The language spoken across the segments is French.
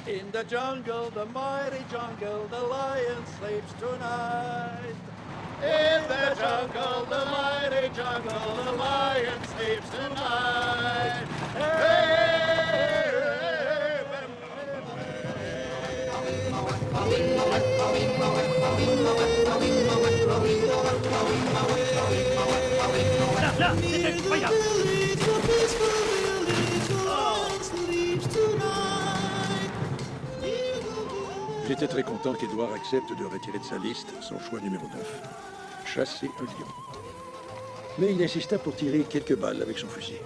In the jungle, the mighty jungle, the lion sleeps tonight. In the jungle, the mighty jungle, the lion sleeps tonight. Là, c'est incroyable. J'étais très content qu'Edouard accepte de retirer de sa liste son choix numéro 9. Chasser un lion. Mais il insista pour tirer quelques balles avec son fusil.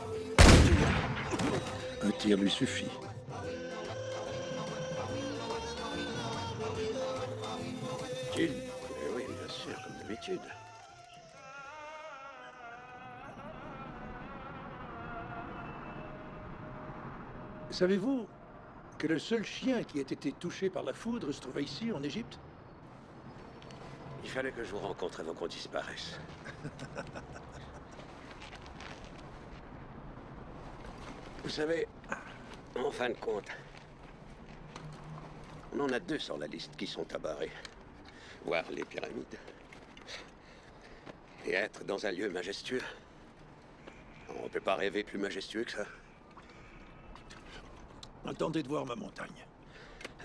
Un tir lui suffit. Jules? Oui, bien sûr, comme d'habitude. Savez-vous que le seul chien qui ait été touché par la foudre se trouvait ici, en Égypte? Il fallait que je vous rencontre avant qu'on disparaisse. Vous savez, en fin de compte, on en a 2 sur la liste qui sont abarrés. Voir les pyramides. Et être dans un lieu majestueux. On peut pas rêver plus majestueux que ça. Attendez de voir ma montagne.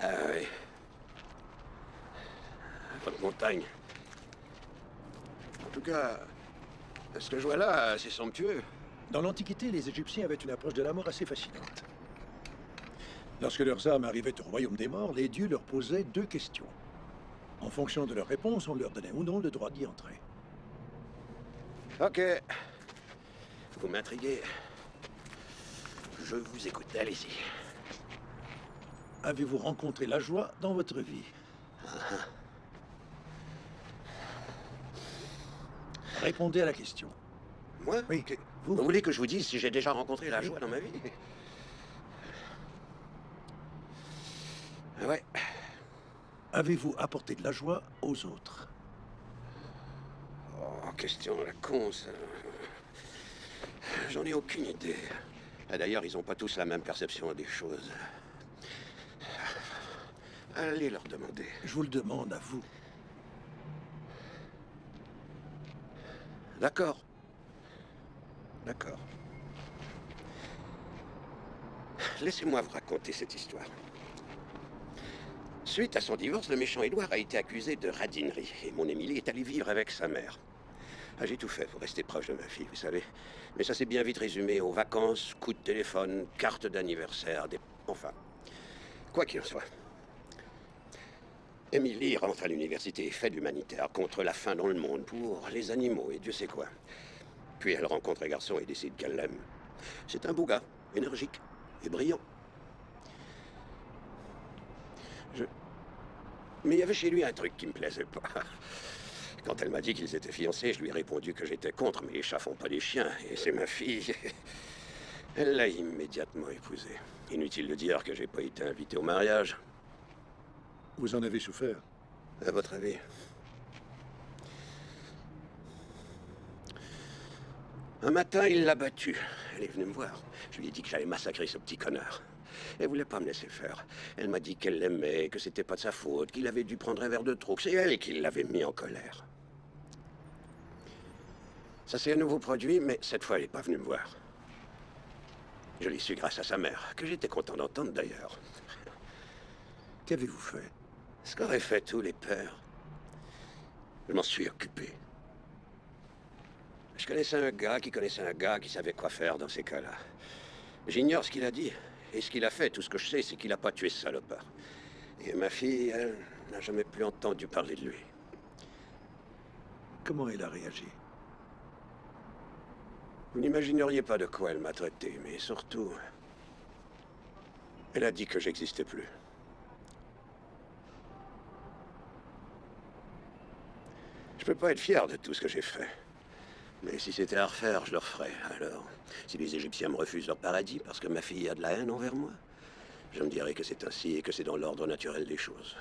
Ah oui. Votre montagne. En tout cas, ce que je vois là, c'est somptueux. Dans l'Antiquité, les Égyptiens avaient une approche de la mort assez fascinante. Lorsque leurs âmes arrivaient au royaume des morts, les dieux leur posaient 2 questions. En fonction de leur réponse, on leur donnait ou non le droit d'y entrer. Ok. Vous m'intriguez. Je vous écoute, allez-y. Avez-vous rencontré la joie dans votre vie? Répondez à la question. Moi? Oui, Vous voulez que je vous dise si j'ai déjà rencontré la joie dans ma vie? Ouais. Avez-vous apporté de la joie aux autres? Oh, question à la con, ça. J'en ai aucune idée. Ah, d'ailleurs, ils ont pas tous la même perception des choses. Allez leur demander. Je vous le demande à vous. D'accord. D'accord. Laissez-moi vous raconter cette histoire. Suite à son divorce, le méchant Édouard a été accusé de radinerie. Et mon Émilie est allée vivre avec sa mère. Ah, j'ai tout fait pour rester proche de ma fille, vous savez. Mais ça s'est bien vite résumé aux vacances, coups de téléphone, cartes d'anniversaire, des... Enfin, quoi qu'il en soit. Émilie rentre à l'université et fait de l'humanitaire contre la faim dans le monde, pour les animaux et Dieu sait quoi. Puis elle rencontre un garçon et décide qu'elle l'aime. C'est un beau gars, énergique et brillant. Mais il y avait chez lui un truc qui me plaisait pas. Quand elle m'a dit qu'ils étaient fiancés, je lui ai répondu que j'étais contre, mais les chats font pas les chiens, et c'est ma fille. Elle l'a immédiatement épousée. Inutile de dire que j'ai pas été invité au mariage. Vous en avez souffert? À votre avis? Un matin, il l'a battue. Elle est venue me voir. Je lui ai dit que j'allais massacrer ce petit connard. Elle voulait pas me laisser faire. Elle m'a dit qu'elle l'aimait, que c'était pas de sa faute, qu'il avait dû prendre un verre de trop, que c'est elle qui l'avait mis en colère. Ça s'est à nouveau produit, mais cette fois, elle est pas venue me voir. Je l'ai su grâce à sa mère, que j'étais content d'entendre d'ailleurs. Qu'avez-vous fait? Ce qu'auraient fait tous les pères. Je m'en suis occupé. Je connaissais un gars qui savait quoi faire dans ces cas-là. J'ignore ce qu'il a dit et ce qu'il a fait. Tout ce que je sais, c'est qu'il a pas tué ce salopard. Et ma fille, elle, n'a jamais plus entendu parler de lui. Comment elle a réagi? Vous n'imagineriez pas de quoi elle m'a traité, mais surtout... Elle a dit que j'existais plus. Je peux pas être fier de tout ce que j'ai fait. Mais si c'était à refaire, je le referais. Alors, si les Égyptiens me refusent leur paradis parce que ma fille a de la haine envers moi, je me dirais que c'est ainsi et que c'est dans l'ordre naturel des choses.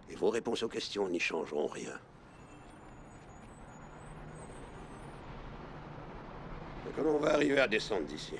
Et vos réponses aux questions n'y changeront rien. Comment on va arriver à descendre d'ici?